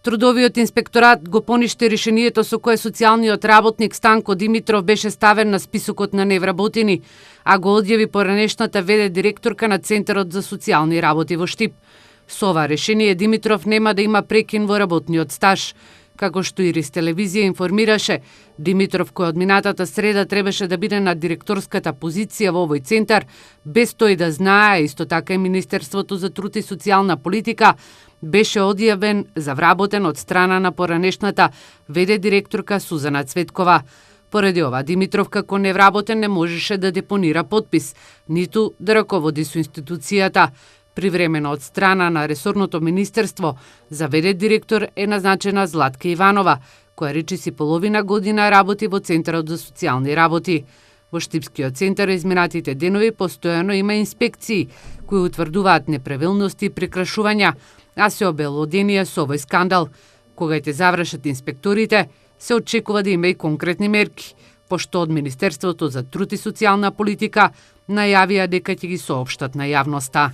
Трудовиот инспекторат го поништи решението со кое социјалниот работник Станко Димитров беше ставен на списокот на невработени, а го одјави поранешната ВД директорка на Центарот за социјални работи во Штип. Со ова решение Димитров нема да има прекин во работниот стаж. Како што Ирис телевизија информираше, Димитров, кој од минатата среда требаше да биде на директорската позиција во овој центар, без тој да знае, исто така и Министерството за труд и социјална политика, беше одјавен за вработен од страна на поранешната ВД директорка Сузана Цветкова. Поради ова, Димитров како невработен не можеше да депонира подпис, ниту да раководи со институцијата. Привремено од страна на ресорното министерство за ВД директор е назначена Златка Иванова, која речиси половина година работи во Центарот за социјални работи. Во Штипскиот центар изминатите денови постојано има инспекции кои утврдуваат неправилности и прекрашувања, а се обелоденија со овој скандал. Кога ќе завршат инспекторите, се очекува да има и конкретни мерки, пошто од Министерството за труд и социјална политика најавија дека ќе ги соопштат на јавноста.